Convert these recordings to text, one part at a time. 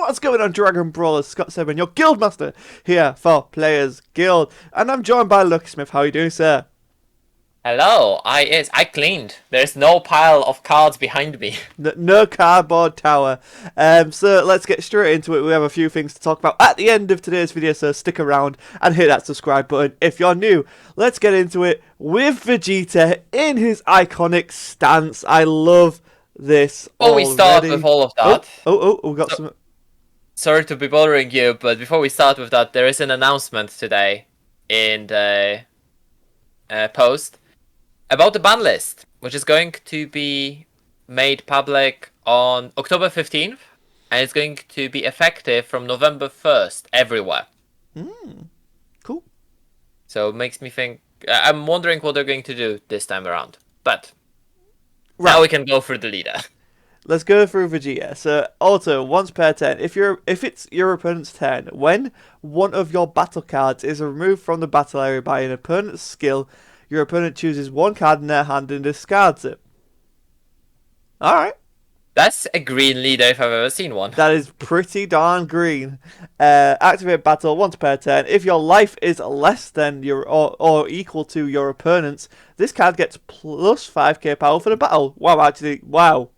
What's going on, Dragon Brawlers? Scott Seven, your Guildmaster, here for Players Guild. And I'm joined by Lucky Smith. How are you doing, sir? Hello, I cleaned. There's no pile of cards behind me. No cardboard tower. So let's get straight into it. We have a few things to talk about at the end of today's video, so stick around and hit that subscribe button if you're new. Let's get into it with Vegeta in his iconic stance. I love this Before we start already. with all of that, We got some. sorry to be bothering you, but before we start with that, there is an announcement today in the post about the ban list, which is going to be made public on October 15th, and it's going to be effective from November 1st everywhere. Cool. So it makes me think. I'm wondering what they're going to do this time around. But Right. now we can go through the leader. Let's go through Vegeta. So, auto, once per turn. If it's your opponent's turn, when one of your battle cards is removed from the battle area by an opponent's skill, your opponent chooses one card in their hand and discards it. Alright. That's a green leader if I've ever seen one. That is pretty darn green. Activate battle once per turn. If your life is less than your or equal to your opponent's, this card gets plus 5k power for the battle. Wow, actually, wow.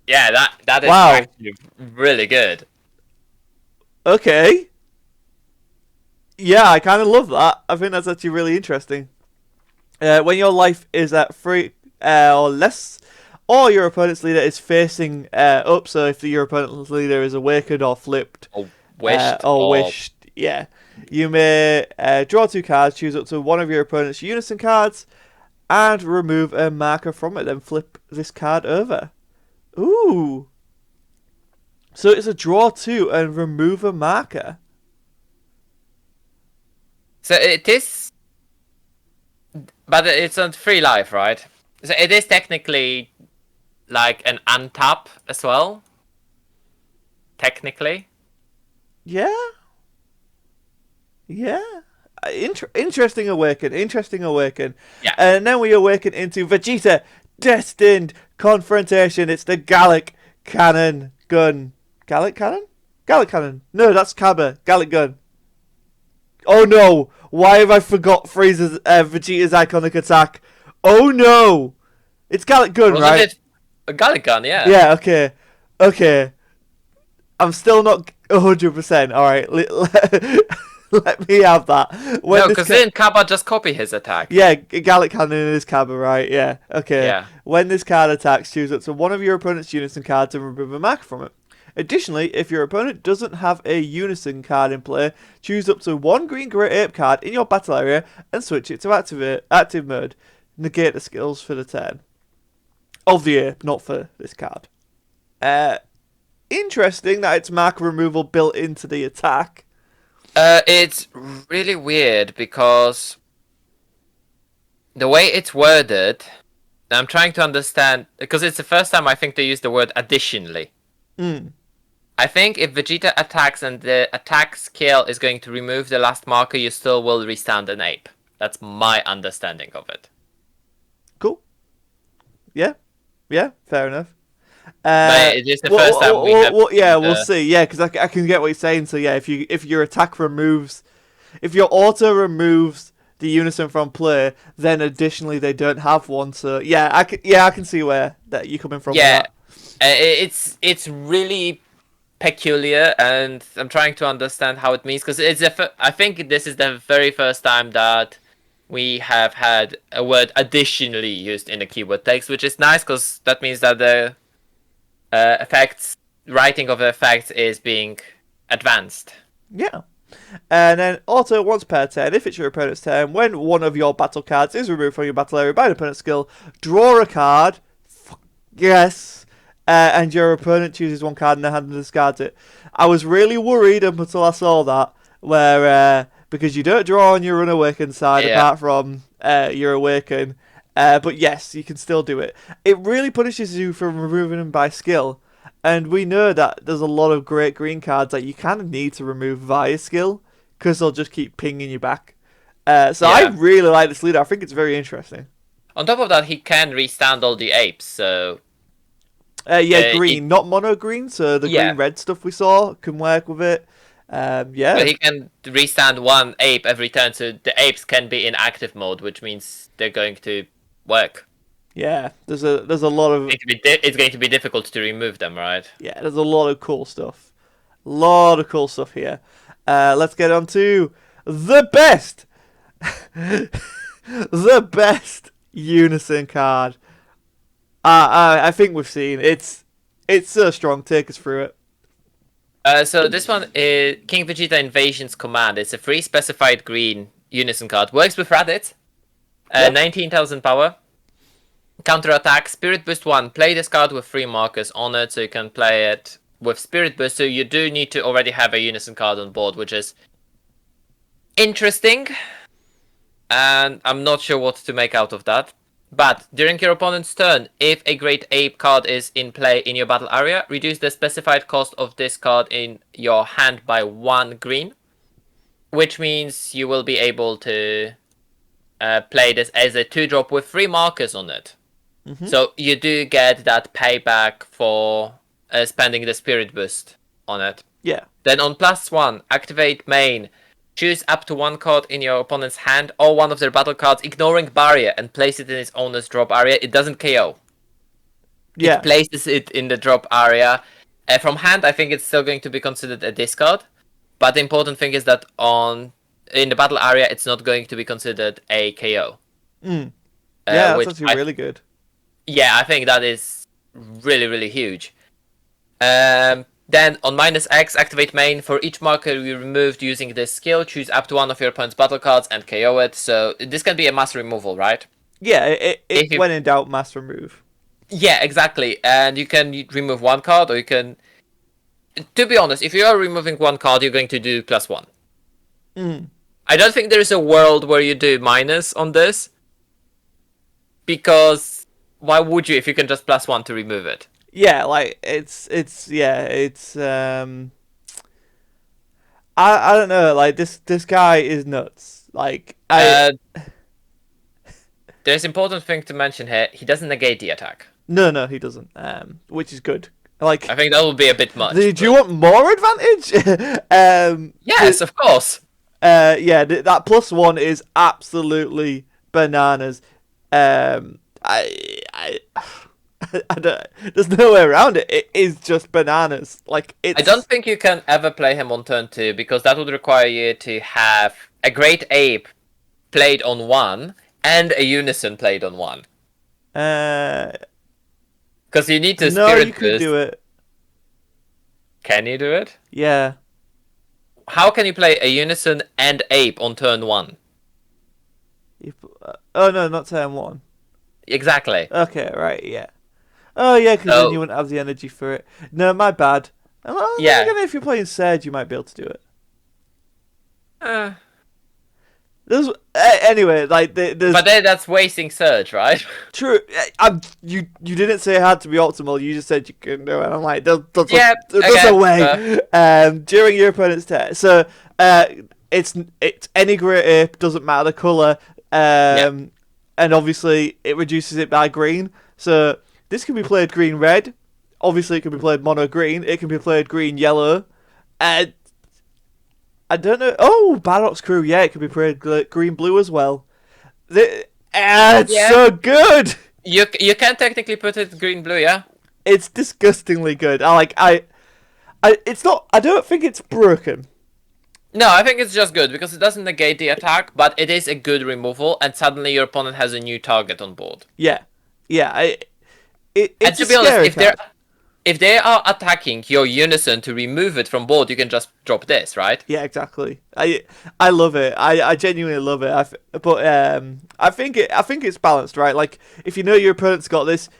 Yeah, that is Wow. actually really good. Okay. Yeah, I kind of love that. I think that's actually really interesting. When your life is at 3 or less, or your opponent's leader is facing up, so if your opponent's leader is awakened or flipped, Or wished. or wished, yeah, you may draw 2 cards, choose up to one of your opponent's Unison cards, and remove a marker from it. Then flip this card over. Ooh. So it's a draw 2 and remove a marker. So it is, but it's on 3 life, right? So it is technically like an untap as well. Technically. Yeah. Yeah. Interesting awaken. Interesting awaken. Yeah. And then we awaken into Vegeta Destined Confrontation. It's the Gallic Cannon Gun. Gallic Cannon? Gallic Cannon. No, that's Cabba. Gallic Gun. Oh no! Why have I forgot Frieza's Vegeta's iconic attack? Oh no! It's Gallic Gun, Wasn't right? it a Gallic gun? Yeah. Yeah, okay. Okay. I'm still not 100%. Alright, let me have that. No, because didn't Kappa just copy his attack? Yeah, Gallic Cannon is Cabba, right? Yeah, okay. Yeah. When this card attacks, choose up to one of your opponent's Unison cards and remove a mark from it. Additionally, if your opponent doesn't have a Unison card in play, choose up to one green Great Ape card in your battle area and switch it to active mode. Negate the skills for the turn. Of the ape, not for this card. Interesting that it's marker removal built into the attack. It's really weird because the way it's worded, I'm trying to understand, because it's the first time I think they use the word additionally. I think if Vegeta attacks and the attack skill is going to remove the last marker, you still will restand an ape. That's my understanding of it. Cool. Yeah, fair enough. But it is the first time we have... we'll see. Yeah, because I can get what you're saying. So yeah, if your attack removes, if your auto removes the Unison from play, then additionally they don't have one. So yeah, I can see where that you're coming from. Yeah, with that. it's really peculiar, and I'm trying to understand how it means, because I think this is the very first time that we have had a word additionally used in the keyword text, which is nice because that means that the writing of the effects is being advanced. Yeah. And then auto once per turn, if it's your opponent's turn, when one of your battle cards is removed from your battle area by an opponent's skill, draw a card. Yes. And your opponent chooses one card in their hand and discards it. I was really worried up until I saw that, where because you don't draw on your unawakened side apart from your awaken. But yes, you can still do it. It really punishes you for removing them by skill. And we know that there's a lot of great green cards that you kind of need to remove via skill, because they'll just keep pinging you back. So I really like this leader. I think it's very interesting. On top of that, he can restand all the apes, so... Green, not mono green. So the Yeah. green red stuff we saw can work with it. Yeah. But he can restand one ape every turn, so the apes can be in active mode, which means they're going to work. Yeah. There's a lot of It's going to be difficult to remove them, right? yeah. There's a lot of cool stuff. A lot of cool stuff here. Let's get on to the best, the best Unison card. I think we've seen it's so strong. Take us through it. So this one is King Vegeta Invasion's Command. It's a free specified green Unison card. Works with Raditz. Yep. 19,000 power. Counter attack. Spirit Boost 1. Play this card with 3 markers on it, so you can play it with Spirit Boost. So you do need to already have a Unison card on board, which is interesting. And I'm not sure what to make out of that. But during your opponent's turn, if a Great Ape card is in play in your battle area, reduce the specified cost of this card in your hand by 1 green. Which means you will be able to play this as a 2-drop with 3 markers on it. Mm-hmm. So you do get that payback for spending the Spirit Boost on it. Yeah. Then on +1, activate main. Choose up to 1 card in your opponent's hand or one of their battle cards, ignoring barrier, and place it in its owner's drop area. It doesn't KO. Yeah. It places it in the drop area. From hand, I think it's still going to be considered a discard. But the important thing is that in the battle area, it's not going to be considered a KO. Yeah, that's actually really good. Yeah, I think that is really, really huge. Then on -X, activate main. For each marker you removed using this skill, choose up to 1 of your opponent's battle cards and KO it. So this can be a mass removal, right? Yeah, when in doubt, mass remove. Yeah, exactly. And you can remove 1 card, or you can... To be honest, if you are removing 1 card, you're going to do +1. I don't think there's a world where you do minus on this. Because why would you if you can just +1 to remove it? Yeah, like it's I don't know, like this guy is nuts. Like there's important thing to mention here. He doesn't negate the attack. No, he doesn't. Which is good. Like I think that would be a bit much. Do you want more advantage? Yes, of course. Yeah, that +1 is absolutely bananas. I don't, there's no way around it. It is just bananas. Like I don't think you can ever play him on turn 2 because that would require you to have a Great Ape played on 1 and a Unison played on 1. Because you need to Spirit you can Boost. do it. Can you do it? Yeah. How can you play a Unison and Ape on turn 1? Oh no, not turn 1. Exactly. Okay, right, yeah. Oh yeah, because then you wouldn't have the energy for it. No, my bad. Yeah. Again, if you're playing Surge, you might be able to do it. There's anyway, like there's. But then that's wasting Surge, right? True. You didn't say it had to be optimal. You just said you couldn't do it. I'm like, there's a way. During your opponent's turn, so it's any Great Ape, doesn't matter the color. And obviously it reduces it by green. So this can be played green-red. Obviously it can be played mono-green. It can be played green-yellow. I don't know. Oh, Barox Crew. Yeah, it can be played green-blue as well. It's so good. You can technically put it green-blue, yeah. It's disgustingly good. It's not. I don't think it's broken. No, I think it's just good because it doesn't negate the attack, but it is a good removal, and suddenly your opponent has a new target on board. Yeah. It's and to be honest, if they are attacking your Unison to remove it from board, you can just drop this, right? Yeah, exactly. I love it. I genuinely love it. I think it's balanced, right? Like if you know your opponent's got this,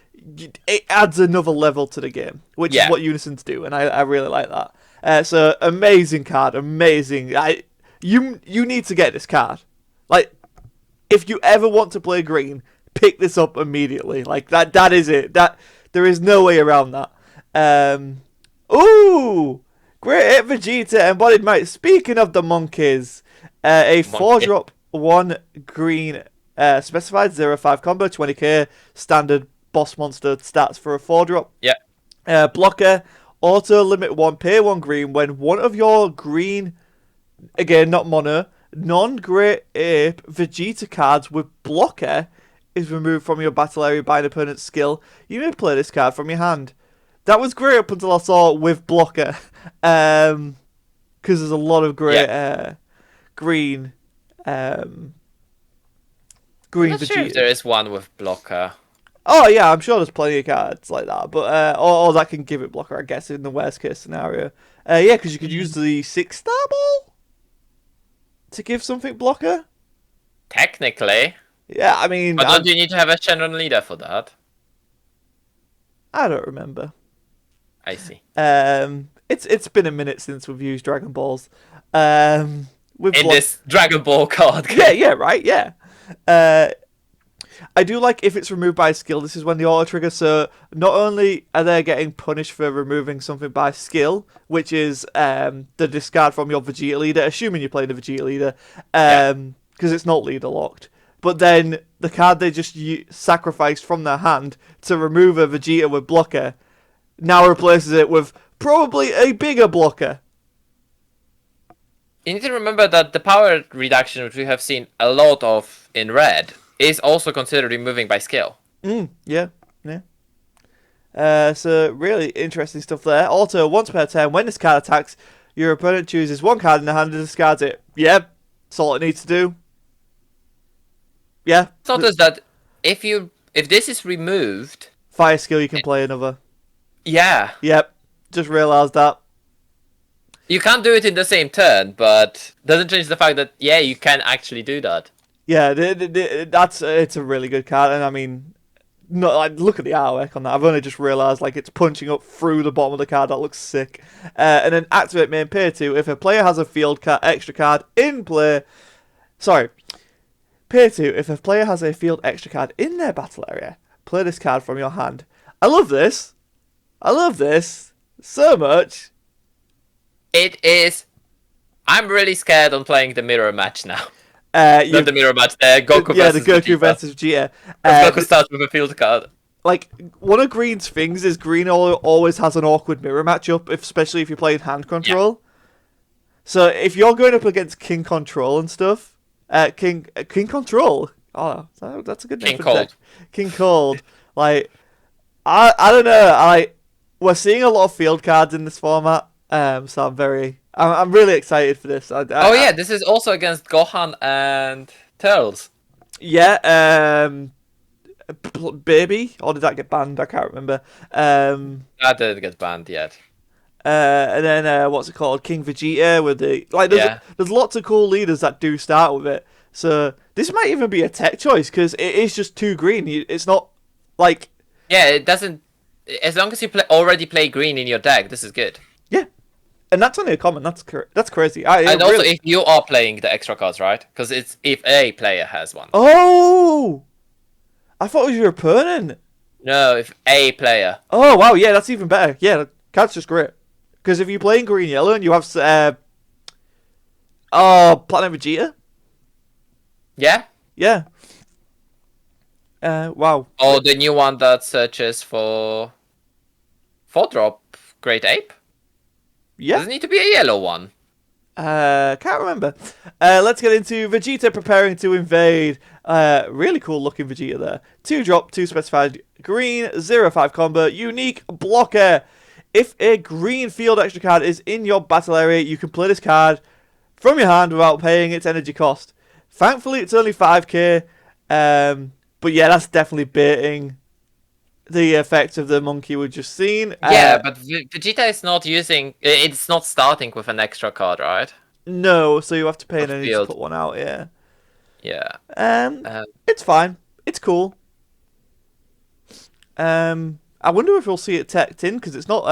it adds another level to the game, which is what Unisons do, and I really like that. So amazing card, amazing. You need to get this card. Like, if you ever want to play green, pick this up immediately. Like that is it. There is no way around that. Ooh, Great Ape Vegeta Embodied Might. Speaking of the monkeys, a 4-drop 1 green specified 0-5 combo 20k standard boss monster stats for a 4-drop. Yeah. Blocker, auto limit 1, pay 1 green when one of your green, again, not mono, non-Great Ape Vegeta cards with blocker is removed from your battle area by an opponent's skill. You may play this card from your hand. That was great up until I saw with blocker. Because there's a lot of great green green I'm not Vegeta. sure if there is one with blocker. Oh yeah, I'm sure there's plenty of cards like that, but or that can give it blocker, I guess, in the worst case scenario. Yeah, because you could use the 6-star ball to give something blocker. Technically. Yeah, I mean, But don't you need to have a Shenron leader for that? I don't remember. I see. It's been a minute since we've used Dragon Balls. This Dragon Ball card. Yeah, right, yeah. I do like if it's removed by skill, this is when the auto trigger, so not only are they getting punished for removing something by skill, which is the discard from your Vegeta leader, assuming you're playing a Vegeta leader, because it's not leader locked, but then the card they just sacrificed from their hand to remove a Vegeta with blocker now replaces it with probably a bigger blocker. You need to remember that the power reduction, which we have seen a lot of in red, is also considered removing by skill. Yeah. So really interesting stuff there. Also, once per turn, when this card attacks, your opponent chooses one card in the hand and discards it. Yep, that's all it needs to do. Yeah. Notice that if this is removed, Fire skill, you can play another. yeah, Yep, just realised that. you can't do it in the same turn, but doesn't change the fact that you can actually do that. Yeah, it's a really good card, and I mean, look at the artwork on that. I've only just realised it's punching up through the bottom of the card. That looks sick. And then activate main pay 2. If a player has a field extra card in play, pay 2. If a player has a field extra card in their battle area, play this card from your hand. I love this. I love this so much. It is. I'm really scared on playing the mirror match now. Not the mirror match, Goku versus the Goku Vegeta. versus Vegeta. Goku starts with a field card. One of Green's things is Green always has an awkward mirror matchup, especially if you're playing hand control. Yeah. So if you're going up against King Control and stuff, King Control. Oh, that's a good name. King Cold. King Cold. I don't know. We're seeing a lot of field cards in this format. So I'm really excited for this. This is also against Gohan and Turtles. Yeah, Baby, or did that get banned? I can't remember. That didn't get banned yet. And then what's it called? King Vegeta with the there's lots of cool leaders that do start with it. So this might even be a tech choice because it is just 2 green. It's not it doesn't. As long as you already play green in your deck, this is good. Yeah. And that's only a common. That's crazy. Also, if you are playing the extra cards, right? Because it's if a player has one. Oh! I thought it was your opponent. No, if a player. Oh, wow. Yeah, that's even better. Yeah, the card's just great. Because if you're playing green-yellow and you have... Platinum Vegeta? Yeah? Yeah. Wow. Or the new one that searches for 4-drop Great Ape? Yeah. Does it need to be a yellow one? Can't remember. Let's get into Vegeta preparing to invade. Really cool looking Vegeta there. 2-drop, 2 specified green, 0-5 combo, unique blocker. If a green field extra card is in your battle area, you can play this card from your hand without paying its energy cost. Thankfully, it's only 5k. But yeah, that's definitely baiting the effect of the monkey we've just seen. Yeah, but Vegeta is not using... It's not starting with an extra card, right? No, so you have to pay an energy to put one out, yeah. Yeah. It's fine. It's cool. I wonder if we'll see it teched in, because it's not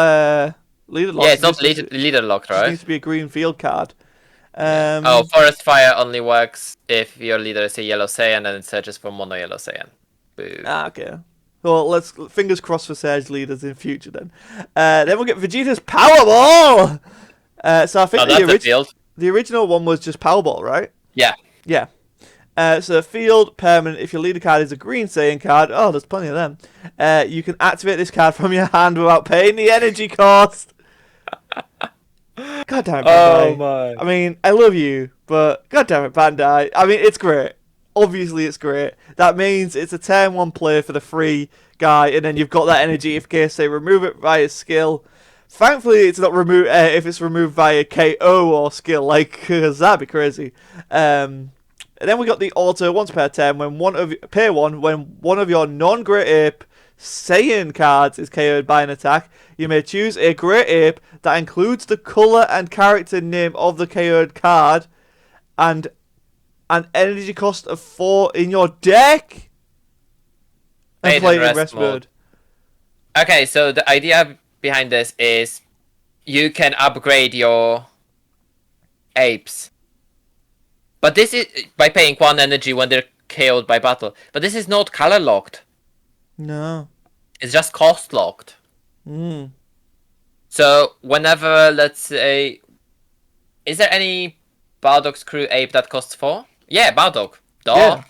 leader locked. Yeah, it's not leader locked, right? It needs to be a green field card. Forest Fire only works if your leader is a yellow Saiyan and it searches for mono yellow Saiyan. Boo. Okay. Well, let's fingers crossed for Sage leaders in future then. Then we'll get Vegeta's Powerball! So I think the original one was just Powerball, right? Yeah. Yeah. So field permanent. If your leader card is a green Saiyan card, oh, there's plenty of them. You can activate this card from your hand without paying the energy cost. God damn it, Bandai. Oh my. I mean, I love you, but god damn it, Bandai. I mean, it's great. Obviously, it's great. That means it's a turn one play for the free guy, and then you've got that energy if case they remove it via skill. Thankfully, it's not removed if it's removed via KO or skill, like, because that'd be crazy. And then we got the auto once per turn when pay one when one of your non-Great Ape Saiyan cards is KO'd by an attack. You may choose a Great Ape that includes the colour and character name of the KO'd card and an energy cost of 4 in your deck and play it in rest mode. Okay, so the idea behind this is you can upgrade your apes. But this is by paying 1 energy when they're KO'd by battle. But this is not color locked. No. It's just cost locked. Mm. So whenever, let's say, is there any Bardog's crew ape that costs 4? Yeah, Bardog. Duh.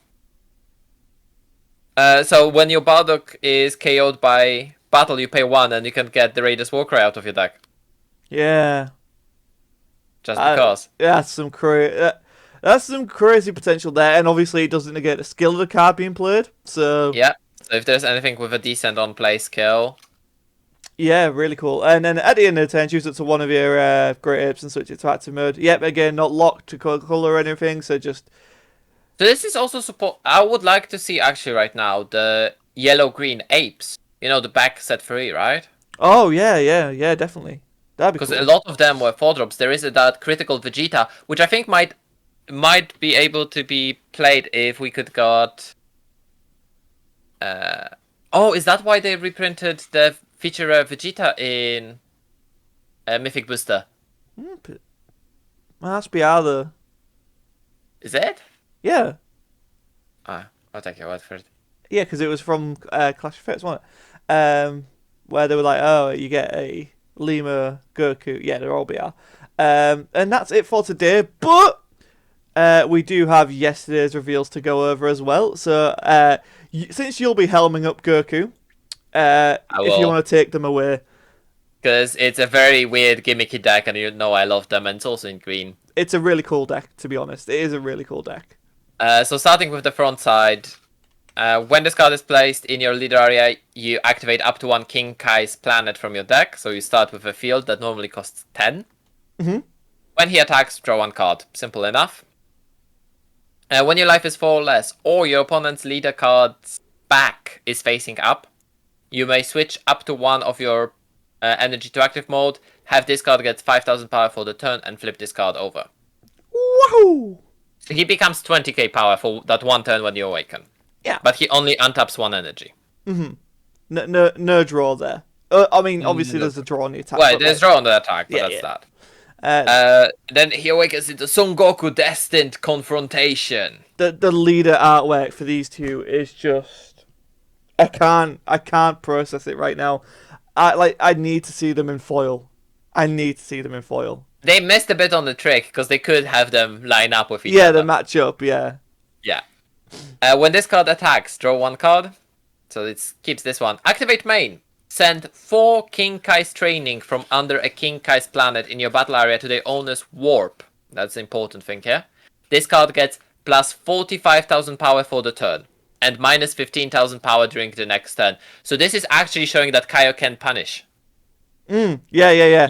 Yeah. So when your Bardog is KO'd by battle, you pay 1 and you can get the Raider's Warcry out of your deck. Yeah. Just because. That's some crazy potential there, and obviously it doesn't negate the skill of the card being played. So yeah. So if there's anything with a decent on play skill. Yeah, really cool. And then at the end of the turn, choose it to one of your Great Apes and switch it to active mode. Yep, again, not locked to colour or anything, so just... So this is also support. I would like to see actually right now the yellow-green apes. You know, the back set free, right? Oh, yeah, definitely. That'd be cool. Because a lot of them were 4-drops. There is that critical Vegeta, which I think might be able to be played if we could got... Oh, is that why they reprinted the feature Vegeta in Mythic Booster? Must be other. Is it? Yeah. I'll take your word for it. Yeah, because it was from Clash of Fates, wasn't it? Where they were like, oh, you get a Lima, Goku. Yeah, they're all BR. And that's it for today. But we do have yesterday's reveals to go over as well. So since you'll be helming up Goku, if you want to take them away. Because it's a very weird gimmicky deck and you know I love them and it's also in green. It's a really cool deck, to be honest. It is a really cool deck. So starting with the front side, when this card is placed in your leader area, you activate up to 1 King Kai's planet from your deck. So you start with a field that normally costs 10. Mm-hmm. When he attacks, draw 1 card. Simple enough. When your life is 4 or less, or your opponent's leader card's back is facing up, you may switch up to 1 of your energy to active mode, have this card get 5,000 power for the turn, and flip this card over. Woohoo! So he becomes 20k power for that 1 turn when you awaken. Yeah. But he only untaps 1 energy. Mm-hmm. No draw there. I mean, obviously there's a draw on the attack. Well, there's draw on the attack, but that's that. Then he awakens into Son Goku Destined Confrontation. The leader artwork for these two is just... I can't process it right now. I need to see them in foil. They missed a bit on the trick because they could have them line up with each other. Yeah, the matchup, yeah. Yeah. When this card attacks, draw 1 card. So it keeps this one. Activate main. Send 4 King Kai's training from under a King Kai's planet in your battle area to their owner's warp. That's the important thing here. This card gets plus 45,000 power for the turn. And minus 15,000 power during the next turn. So this is actually showing that Kaio can punish. Yeah.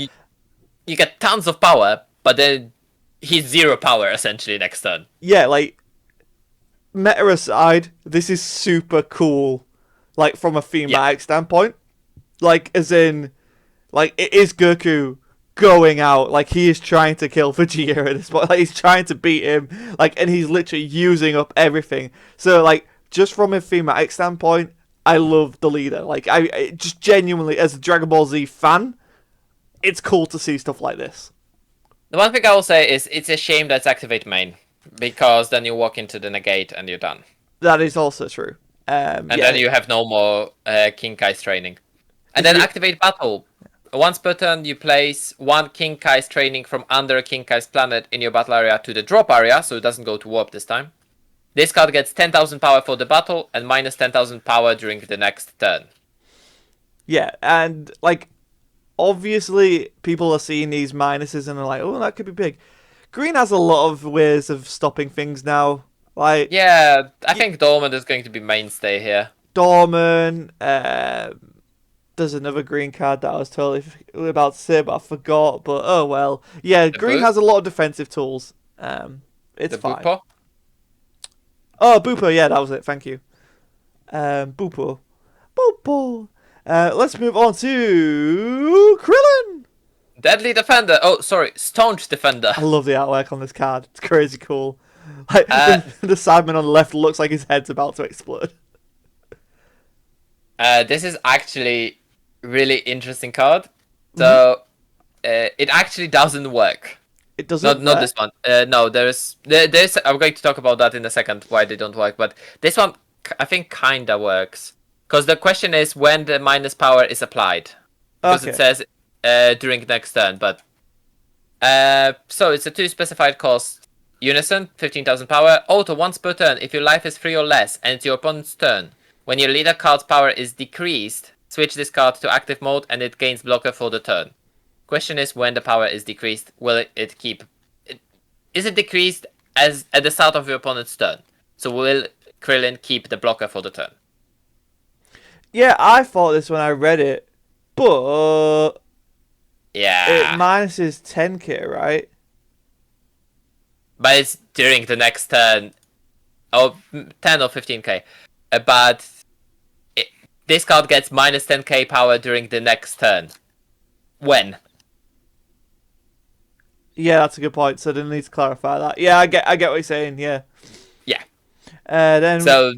You get tons of power, but then he's 0 power essentially next turn. Yeah, like, meta aside, this is super cool. Like, from a thematic standpoint. Like, as in, like, it is Goku going out. Like, he is trying to kill Vegeta at this point. Like, he's trying to beat him. Like, and he's literally using up everything. So, like, just from a thematic standpoint, I love the leader. Like, I just genuinely, as a Dragon Ball Z fan, it's cool to see stuff like this. The one thing I will say is it's a shame that's activate main. Because then you walk into the negate and you're done. That is also true. And then you have no more King Kai's training. And then activate battle. Once per turn, you place 1 King Kai's training from under a King Kai's planet in your battle area to the drop area, so it doesn't go to warp this time. This card gets 10,000 power for the battle and minus 10,000 power during the next turn. Yeah, and like obviously people are seeing these minuses and are like, oh, that could be big. Green has a lot of ways of stopping things now. Like Yeah, I think Dormant is going to be mainstay here. Dorman. There's another green card that I was totally about to say, but I forgot. But oh well. Yeah, The green boot? has a lot of defensive tools. It's The fine. Boopo? Oh, Boopo. Yeah, that was it. Thank you. Boopo. Boopo. Let's move on to Krillin. Deadly Defender. Oh, sorry, Staunch Defender. I love the artwork on this card. It's crazy cool. Like the sideman on the left looks like his head's about to explode. This is actually really interesting card. So it actually doesn't work. It doesn't. Not this one. No, there's. I'm going to talk about that in a second. Why they don't work, but this one I think kinda works. Because the question is when the minus power is applied. Because it says during next turn, but so it's a 2 specified cost. Unison, 15,000 power. Auto once per turn if your life is 3 or less and it's your opponent's turn. When your leader card's power is decreased, switch this card to active mode and it gains blocker for the turn. Question is when the power is decreased, will it keep... Is it decreased as at the start of your opponent's turn? So will Krillin keep the blocker for the turn? Yeah, I thought this when I read it, but Yeah. it minuses 10k, right? But it's during the next turn. Oh, 10 or 15k. But this card gets minus 10k power during the next turn. When? Yeah, that's a good point. So I didn't need to clarify that. Yeah, I get what you're saying. Yeah. Yeah. Then So,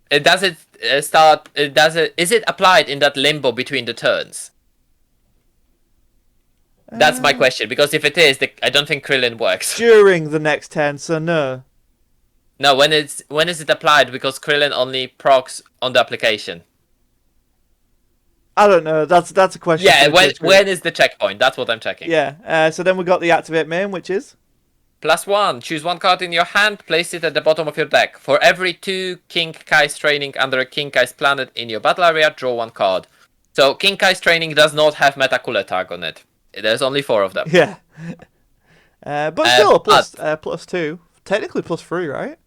does it start? Is it applied in that limbo between the turns? That's my question. Because if it is, I don't think Krillin works. during the next 10, so no. No, when is it applied? Because Krillin only procs on the application. I don't know. That's a question. Yeah, for the judge group. when is the checkpoint? That's what I'm checking. Yeah. So then we got the activate main, which is +1. Choose one card in your hand, place it at the bottom of your deck. For every 2 King Kai's training under a King Kai's planet in your battle area, draw 1 card. So King Kai's training does not have Meta Cooler tag on it. There's only 4 of them. yeah. But still plus 2, technically +3, right?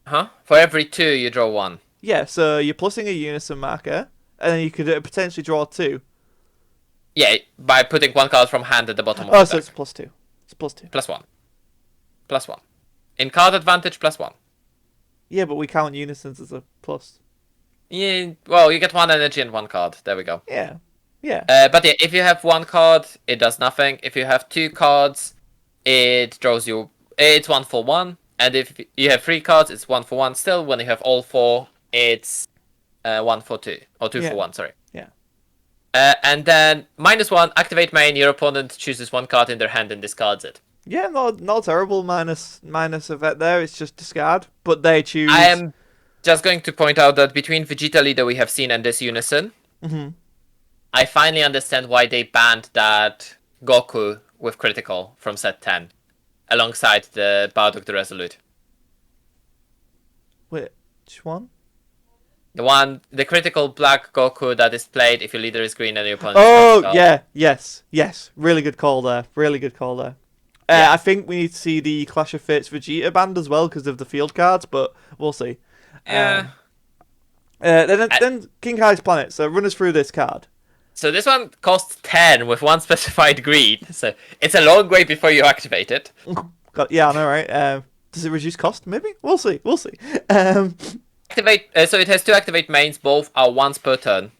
Huh? For every 2, you draw 1. Yeah. So you're plussing a unison marker, and then you could potentially draw 2. Yeah, by putting 1 card from hand at the bottom of Oh, the so deck. it's +2. It's +2. +1. +1. In card advantage, +1. Yeah, but we count unisons as a plus. Yeah, well, you get 1 energy and 1 card. There we go. Yeah. Yeah. But yeah, if you have 1 card, it does nothing. If you have 2 cards, it draws you. It's 1 for 1. And if you have 3 cards, it's 1 for 1 still. When you have all 4, it's 1 for 2. Or 2 for 1, sorry. Yeah. And then -1, activate main. Your opponent chooses 1 card in their hand and discards it. Yeah, not terrible minus effect there. It's just discard, but they choose. I am just going to point out that between Vegeta Leader we have seen and this Unison, I finally understand why they banned that Goku with critical from set 10, alongside the Bardock the Resolute. Which one? The critical black Goku that is played if your leader is green and your opponent. Oh yeah, yes. Really good call there. Yeah. I think we need to see the Clash of Fates Vegeta band as well because of the field cards, but we'll see. Yeah. Then King Kai's planet. So run us through this card. So this one costs 10 with 1 specified green. So it's a long way before you activate it. Yeah, I know, right? Does it reduce cost? Maybe. We'll see. Activate. So it has 2 activate mains. Both are once per turn.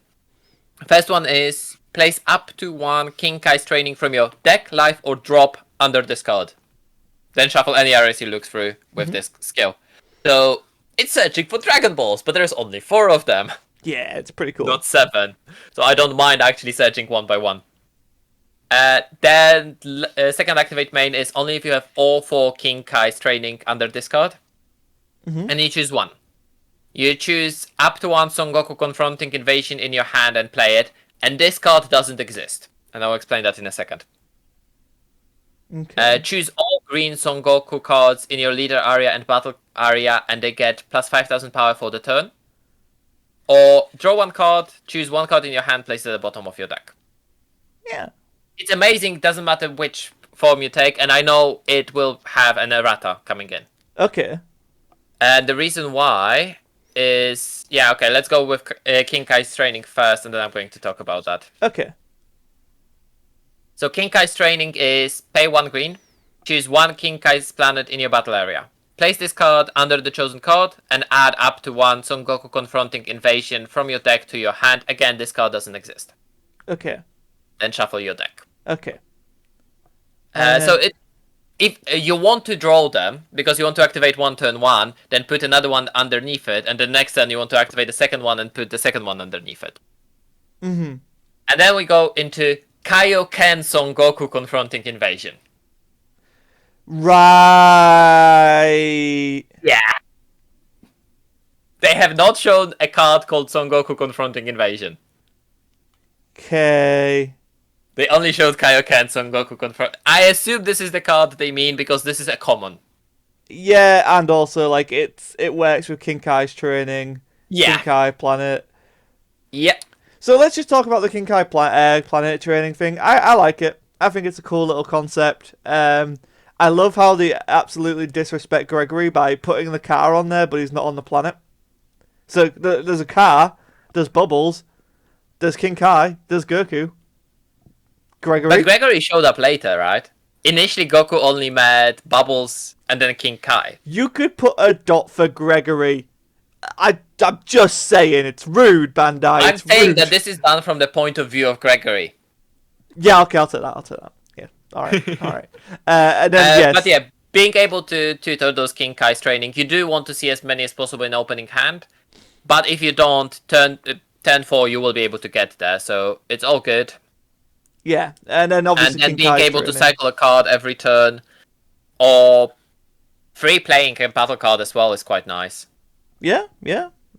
First one is place up to 1 King Kai's training from your deck, life, or drop under this card. Then shuffle any areas you look through with this skill. So it's searching for Dragon Balls, but there's only 4 of them. Yeah, it's pretty cool. Not 7. So I don't mind actually searching 1 by 1. Then second activate main is only if you have all 4 King Kai's training under this card. And you choose 1. You choose up to 1 Son Goku confronting invasion in your hand and play it. And this card doesn't exist. And I'll explain that in a second. Okay. Choose all green Son Goku cards in your leader area and battle area and they get plus 5,000 power for the turn. Or draw one card, choose one card in your hand, place it at the bottom of your deck. Yeah. It's amazing, doesn't matter which form you take, and I know it will have an errata coming in. Okay. And the reason why is... Yeah, okay, let's go with King Kai's training first, and then I'm going to talk about that. Okay. So King Kai's training is pay 1 green, choose one King Kai's planet in your battle area. Place this card under the chosen card and add up to 1 Son Goku Confronting Invasion from your deck to your hand. Again, this card doesn't exist. Okay. Then shuffle your deck. Okay. If you want to draw them, because you want to activate one turn 1, then put another one underneath it, and the next turn you want to activate the second one and put the second one underneath it. Mm-hmm. And then we go into Kaioken Son Goku Confronting Invasion. Right. Yeah. They have not shown a card called Son Goku Confronting Invasion. Okay. They only showed Kaioken Son Goku Confront. I assume this is the card they mean because this is a common. Yeah, and also like it works with King Kai's training. Yeah. King Kai planet. Yep. So let's just talk about the King Kai planet training thing. I like it. I think it's a cool little concept. I love how they absolutely disrespect Gregory by putting the car on there, but he's not on the planet. So there's a car, there's Bubbles, there's King Kai, there's Goku. Gregory. But Gregory showed up later, right? Initially, Goku only met Bubbles and then King Kai. You could put a dot for Gregory. I'm just saying, it's rude, Bandai. I'm it's saying rude. that this is done from the point of view of Gregory. Yeah, okay, I'll take that. Yeah, alright. And then, yes. But yeah, being able to tutor those King Kai's training, you do want to see as many as possible in opening hand. But if you don't, turn 4, you will be able to get there. So it's all good. Yeah, and then obviously And then King being Kai's able to training. cycle a card every turn, or free playing a battle card as well is quite nice. Yeah,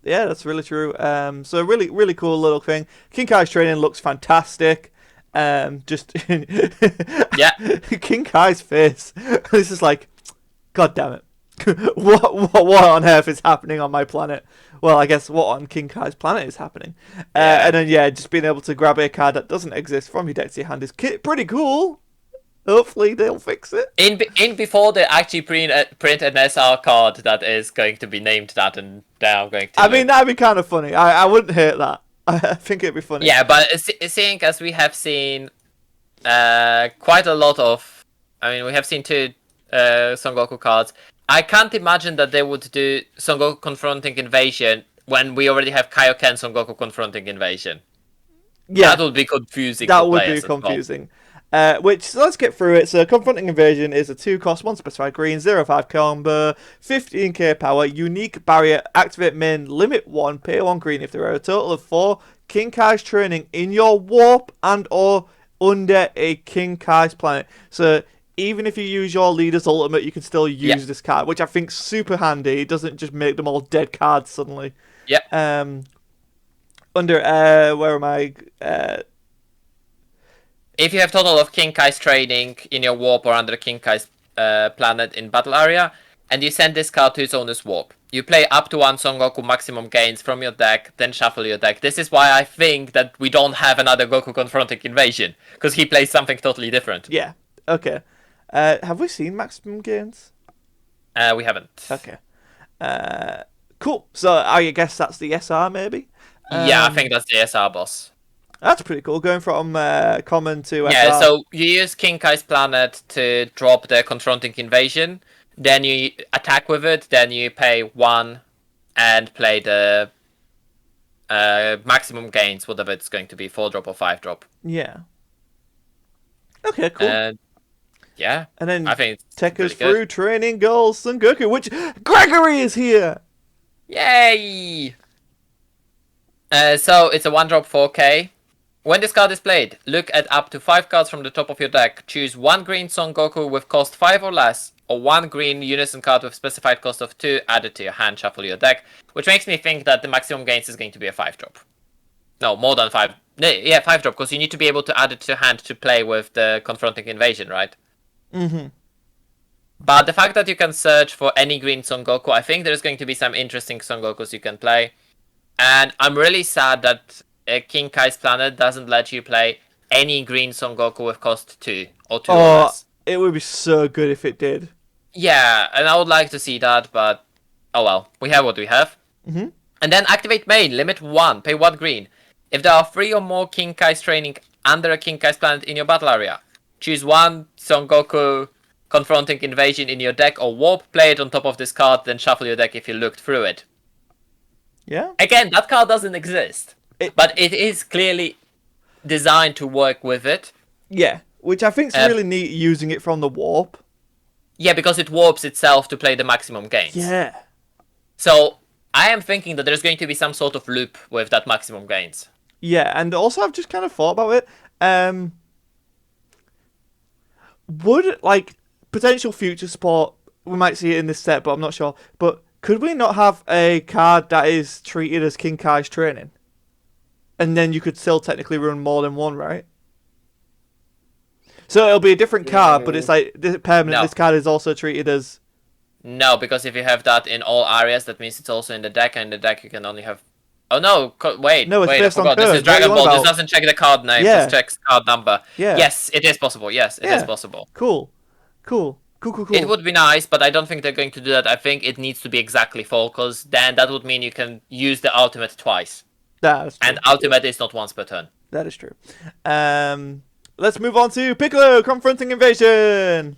that's really true. So really, really cool little thing. King Kai's training looks fantastic. Just Yeah. King Kai's face. This is like, God damn it. what on earth is happening on my planet? Well, I guess what on King Kai's planet is happening. Yeah. And then just being able to grab a card that doesn't exist from your deck to your hand is pretty cool. Hopefully they'll fix it. In before they actually print an SR card that is going to be named that, and now I'm going to. I mean, that'd be kind of funny. I wouldn't hate that. I think it'd be funny. Yeah, but seeing as we have seen quite a lot of, I mean, we have seen 2 Son Goku cards. I can't imagine that they would do Son Goku Confronting Invasion when we already have Kaioken Son Goku Confronting Invasion. Yeah, That would be confusing. that for would be players as well. confusing. So let's get through it. So Confronting Invasion is a 2-cost, 1 specified green, 0/5 combo, 15k power, unique barrier, activate min, limit 1, pay 1 green if there are a total of 4 King Kai's training in your warp and or under a King Kai's planet. So even if you use your leader's ultimate, you can still use this card, which I think is super handy. It doesn't just make them all dead cards suddenly. Yeah. Under where am I? If you have total of King Kai's training in your warp or under King Kai's planet in battle area, and you send this card to its owner's warp, you play up to 1 Son Goku maximum gains from your deck, then shuffle your deck. This is why I think that we don't have another Goku Confronting Invasion, because he plays something totally different. Yeah. Okay. Have we seen maximum gains? We haven't. Okay. Cool. So I guess that's the SR maybe. Yeah, I think that's the SR boss. That's pretty cool. Going from common to SR. Yeah, so you use King Kai's planet to drop the Confronting Invasion, then you attack with it, then you pay 1 and play the maximum gains, whatever it's going to be, 4-drop or 5-drop. Yeah. Okay, cool. Yeah, And then I think it's take us pretty good. through training goals Son Goku, which Gregory is here. Yay! So it's a 1-drop 4k. When this card is played, look at up to 5 cards from the top of your deck. Choose 1 green Son Goku with cost 5 or less, or 1 green Unison card with specified cost of 2 added to your hand, shuffle your deck. Which makes me think that the maximum gains is going to be a 5-drop. No, more than 5. Yeah, 5-drop, because you need to be able to add it to hand to play with the Confronting Invasion, right? Mm-hmm. But the fact that you can search for any green Son Goku, I think there's going to be some interesting Son Gokus you can play. And I'm really sad that King Kai's Planet doesn't let you play any green Son Goku with cost 2 or 2 or less. It would be so good if it did. Yeah, and I would like to see that, but oh well. We have what we have. Mm-hmm. And then activate main, limit 1, pay 1 green. If there are 3 or more King Kai's training under a King Kai's Planet in your battle area, choose one Son Goku confronting invasion in your deck or warp, play it on top of this card, then shuffle your deck if you looked through it. Yeah. Again, that card doesn't exist, but it is clearly designed to work with it. Yeah, which I think is really neat using it from the warp. Yeah, because it warps itself to play the maximum gains. Yeah. So I am thinking that there's going to be some sort of loop with that maximum gains. Yeah, and also I've just kind of thought about it. Would, like, potential future support, we might see it in this set, but I'm not sure. But could we not have a card that is treated as King Kai's training? And then you could still technically run more than one, right? So it'll be a different card, but it's like permanent. No. This card is also treated as... No, because if you have that in all areas, that means it's also in the deck, and in the deck you can only have... Oh no, wait, No, it's I based on forgot. This curve. is Dragon What are you Ball. on This about? doesn't check the card name, Yeah. this checks card number. Yeah. Yes, it is possible. Yes, it is possible. Cool. It would be nice, but I don't think they're going to do that. I think it needs to be exactly 4, because then that would mean you can use the ultimate twice. That's true. And ultimate is not once per turn. That is true. Let's move on to Piccolo confronting invasion.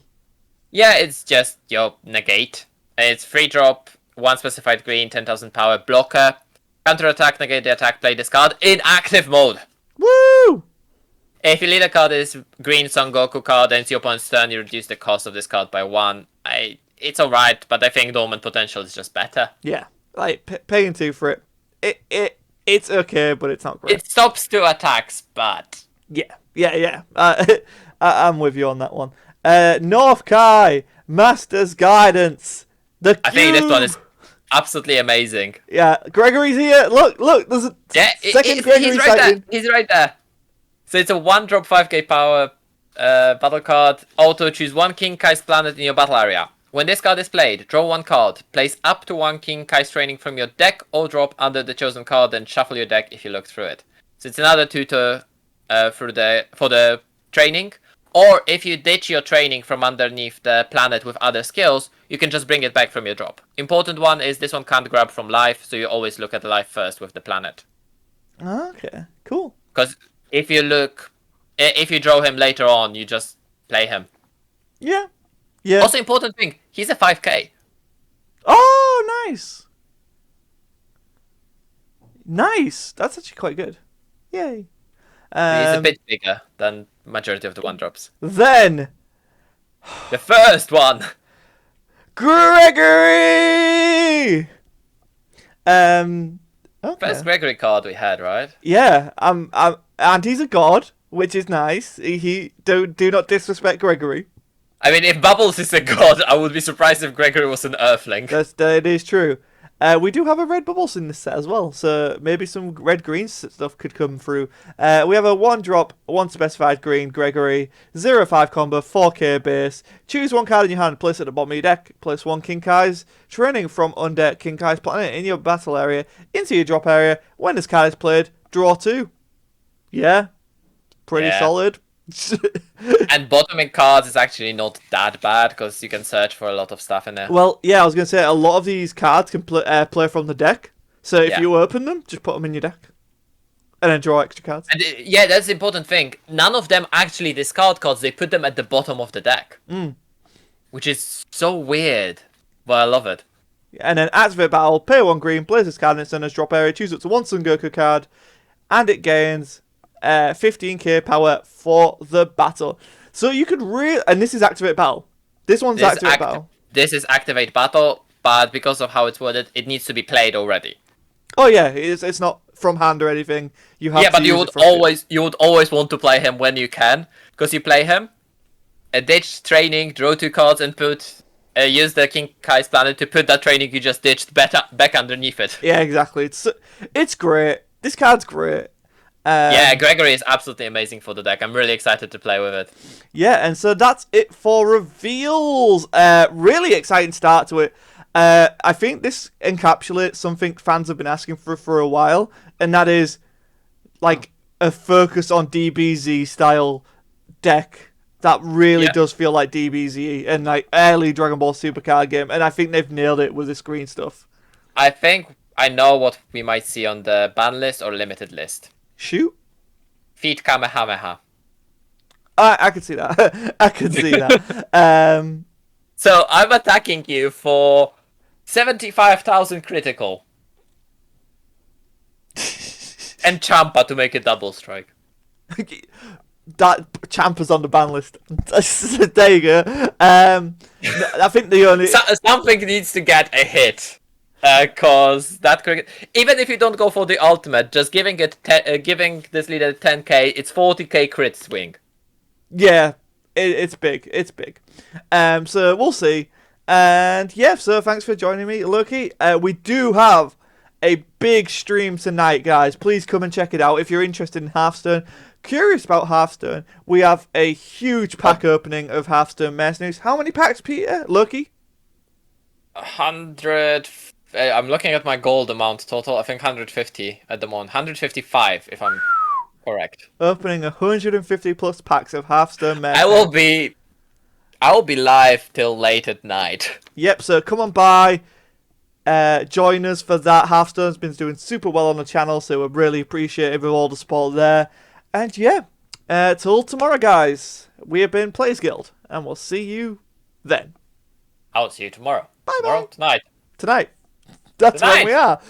Yeah, it's just your negate. It's 3 drop, 1 specified green, 10,000 power blocker. Counter attack, negate the attack, play this card in active mode. Woo! If your leader card is green Son Goku card and it's your opponent's turn, you reduce the cost of this card by 1. It's alright, but I think Dormant Potential is just better. Yeah, like paying 2 for it. It's okay, but it's not great. It stops 2 attacks, but Yeah. I'm with you on that one. North Kai, Master's Guidance. I think this one is absolutely amazing. Yeah, Gregory's here. Look, there's a second Gregory he's right sighting. there. He's right there. So it's a 1 drop 5k power battle card. Auto choose 1 King Kai's Planet in your battle area. When this card is played, draw 1 card. Place up to 1 King Kai's training from your deck or drop under the chosen card, then shuffle your deck if you look through it. So it's another tutor for the training. Or if you ditch your training from underneath the planet with other skills, you can just bring it back from your drop. Important one is this one can't grab from life, so you always look at the life first with the planet. Okay, cool. Because if you draw him later on, you just play him. Yeah. Also, important thing, he's a 5k. Oh, nice. That's actually quite good. Yay. He's a bit bigger than majority of the 1-drops. Then The first one. Gregory. Okay. First Gregory card we had, right? Yeah. And he's a god, which is nice. He do not disrespect Gregory. I mean, if Bubbles is a god, I would be surprised if Gregory was an Earthling. That is true. We do have a red bubbles in this set as well, so maybe some red-green stuff could come through. We have a 1-drop, 1 specified green, Gregory, 0-5 combo, 4k base. Choose 1 card in your hand, place it at the bottom of your deck. Place 1 King Kai's training from under King Kai's Planet in your battle area into your drop area. When this card is played, draw 2. Yeah, pretty solid. And bottoming cards is actually not that bad, because you can search for a lot of stuff in there. Well, yeah, I was going to say, a lot of these cards can play from the deck. So if you open them, just put them in your deck. And then draw extra cards. And yeah, that's the important thing. None of them actually discard cards, they put them at the bottom of the deck. Which is so weird. But I love it. And then activate battle, pay 1 green, place this card in its center's drop area, choose up to 1 Son Goku card, and it gains 15k power for the battle. So you could really... And this is activate battle. This one's activate battle. This is activate battle, but because of how it's worded, it needs to be played already. Oh yeah, it's not from hand or anything. You have but you would always want to play him when you can, because you play him, ditch training, draw 2 cards, and use the King Kai's Planet to put that training you just ditched back underneath it. Yeah, exactly. It's great. This card's great. Yeah, Gregory is absolutely amazing for the deck. I'm really excited to play with it. Yeah, and so that's it for reveals. Really exciting start to it. I think this encapsulates something fans have been asking for a while, and that is like a focus on DBZ style deck that really does feel like DBZ and like early Dragon Ball Super card game, and I think they've nailed it with this green stuff. I think I know what we might see on the ban list or limited list. Shoot. Feet Kamehameha. I can see that. I can see that. So I'm attacking you for 75,000 critical. And Champa to make a double strike. That Champa's on the ban list. There you go. I think the only something needs to get a hit, cause that cricket. Even if you don't go for the ultimate, just giving this leader 10k, it's 40k crit swing. Yeah, it's big. It's big. So we'll see. And yeah, so thanks for joining me, Loki. We do have a big stream tonight, guys. Please come and check it out if you're interested in Hearthstone. Curious about Hearthstone, we have a huge pack opening of Hearthstone Mercenaries. How many packs, Peter? Loki? 100. I'm looking at my gold amount total. I think 150 at the moment. 155, if I'm correct. Opening 150 plus packs of Hearthstone Mercenaries. I will be live till late at night. Yep. So come on by. Join us for that. Hearthstone's been doing super well on the channel, so we really appreciate all the support there. And yeah, till tomorrow, guys. We have been Players Guild, and we'll see you then. I'll see you tomorrow. Bye bye. Tonight. Tonight. That's when we are.